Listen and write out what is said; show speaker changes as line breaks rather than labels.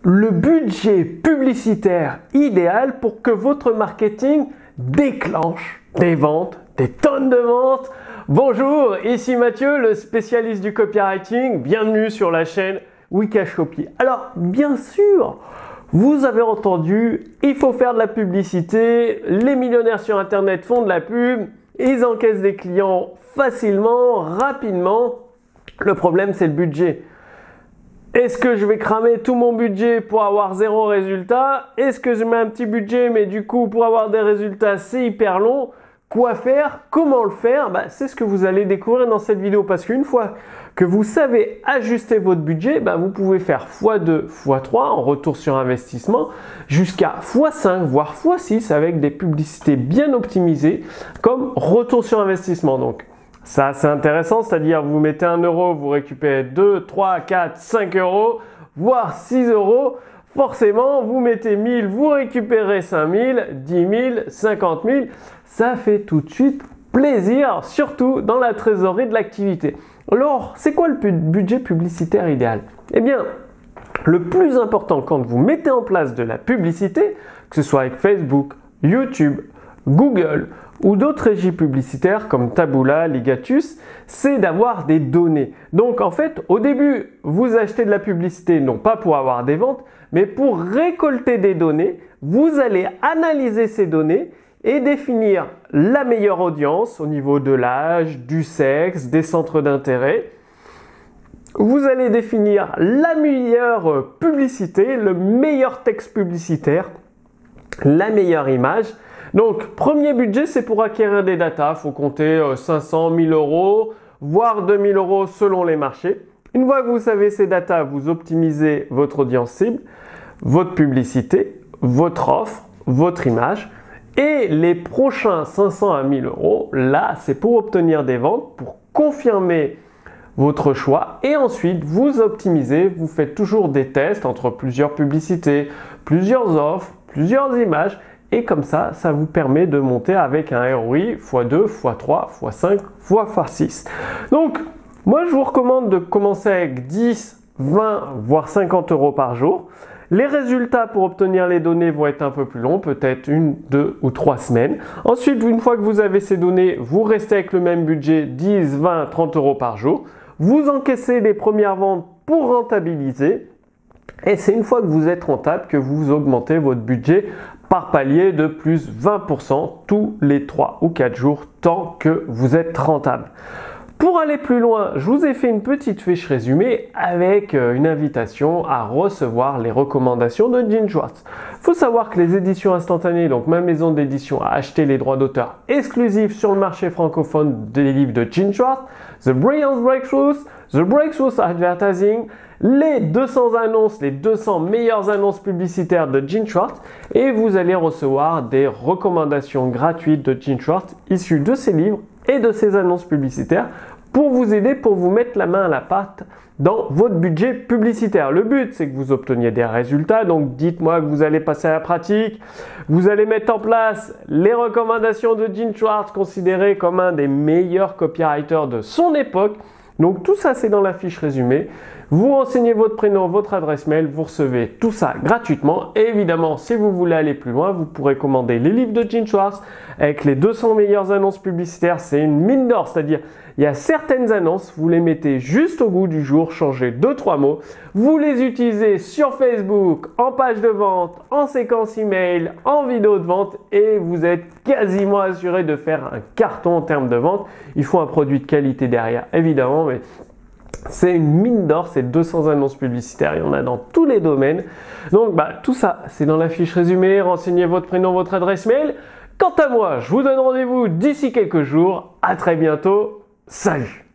le budget publicitaire idéal pour que votre marketing déclenche des ventes, des tonnes de ventes. Bonjour, ici Mathieu, le spécialiste du copywriting. Bienvenue sur la chaîne Wikash Copy. Alors, bien sûr, vous avez entendu, il faut faire de la publicité. Les millionnaires sur Internet font de la pub. Ils encaissent des clients facilement, rapidement. Le problème, c'est le budget. Est-ce que je vais cramer tout mon budget pour avoir zéro résultat? Est-ce que je mets un petit budget, mais du coup, pour avoir des résultats, c'est hyper long? Quoi faire? Comment le faire? C'est ce que vous allez découvrir dans cette vidéo. Parce qu'une fois que vous savez ajuster votre budget, vous pouvez faire x2, x3 en retour sur investissement, jusqu'à x5, voire x6 avec des publicités bien optimisées comme retour sur investissement. Donc, ça, c'est intéressant, c'est-à-dire vous mettez 1 euro, vous récupérez 2, 3, 4, 5 euros, voire 6 euros. Forcément, vous mettez 1000, vous récupérez 5000, 10 000, 50 000. Ça fait tout de suite plaisir, surtout dans la trésorerie de l'activité. Alors, c'est quoi le budget publicitaire idéal? Eh bien, le plus important quand vous mettez en place de la publicité, que ce soit avec Facebook, YouTube, Google ou d'autres régies publicitaires comme Taboola, Ligatus, c'est d'avoir des données. Donc en fait, au début, vous achetez de la publicité non pas pour avoir des ventes, mais pour récolter des données. Vous allez analyser ces données et définir la meilleure audience au niveau de l'âge, du sexe, des centres d'intérêt. Vous allez définir la meilleure publicité, le meilleur texte publicitaire, la meilleure image. Donc, premier budget, c'est pour acquérir des datas. Il faut compter 500, 1000 euros, voire 2000 euros selon les marchés. Une fois que vous savez ces datas, vous optimisez votre audience cible, votre publicité, votre offre, votre image. Et les prochains 500 à 1000 euros, là, c'est pour obtenir des ventes, pour confirmer votre choix. Et ensuite, vous optimisez, vous faites toujours des tests entre plusieurs publicités, plusieurs offres, plusieurs images. Et comme ça, ça vous permet de monter avec un ROI x2, x3, x5, x6. Donc, moi, je vous recommande de commencer avec 10, 20, voire 50 euros par jour. Les résultats pour obtenir les données vont être un peu plus longs, peut-être 1, 2 ou 3 semaines. Ensuite, une fois que vous avez ces données, vous restez avec le même budget, 10, 20, 30 euros par jour. Vous encaissez les premières ventes pour rentabiliser. Et c'est une fois que vous êtes rentable que vous augmentez votre budget par palier de plus 20% tous les 3 ou 4 jours tant que vous êtes rentable. Pour aller plus loin, je vous ai fait une petite fiche résumée avec une invitation à recevoir les recommandations de Gene Schwartz. Il faut savoir que les éditions instantanées, donc ma maison d'édition, a acheté les droits d'auteur exclusifs sur le marché francophone des livres de Gene Schwartz, The Brilliant Breakthroughs, The Breakthroughs Advertising, les 200 annonces, les 200 meilleures annonces publicitaires de Gene Schwartz, et vous allez recevoir des recommandations gratuites de Gene Schwartz issues de ces livres et de ces annonces publicitaires pour vous aider, pour vous mettre la main à la pâte dans votre budget publicitaire. Le but, c'est que vous obteniez des résultats. Donc, dites-moi que vous allez passer à la pratique. Vous allez mettre en place les recommandations de Gene Schwartz, considéré comme un des meilleurs copywriters de son époque. Donc, tout ça, c'est dans la fiche résumée. Vous renseignez votre prénom, votre adresse mail, vous recevez tout ça gratuitement. Et évidemment, si vous voulez aller plus loin, vous pourrez commander les livres de Gene Schwartz avec les 200 meilleures annonces publicitaires. C'est une mine d'or, c'est-à-dire il y a certaines annonces, vous les mettez juste au goût du jour, changez 2-3 mots. Vous les utilisez sur Facebook, en page de vente, en séquence email, en vidéo de vente et vous êtes quasiment assuré de faire un carton en termes de vente. Il faut un produit de qualité derrière, évidemment, mais c'est une mine d'or, c'est 200 annonces publicitaires, il y en a dans tous les domaines. Donc tout ça, c'est dans la fiche résumée. Renseignez votre prénom, votre adresse mail. Quant à moi, je vous donne rendez-vous d'ici quelques jours. À très bientôt. Salut!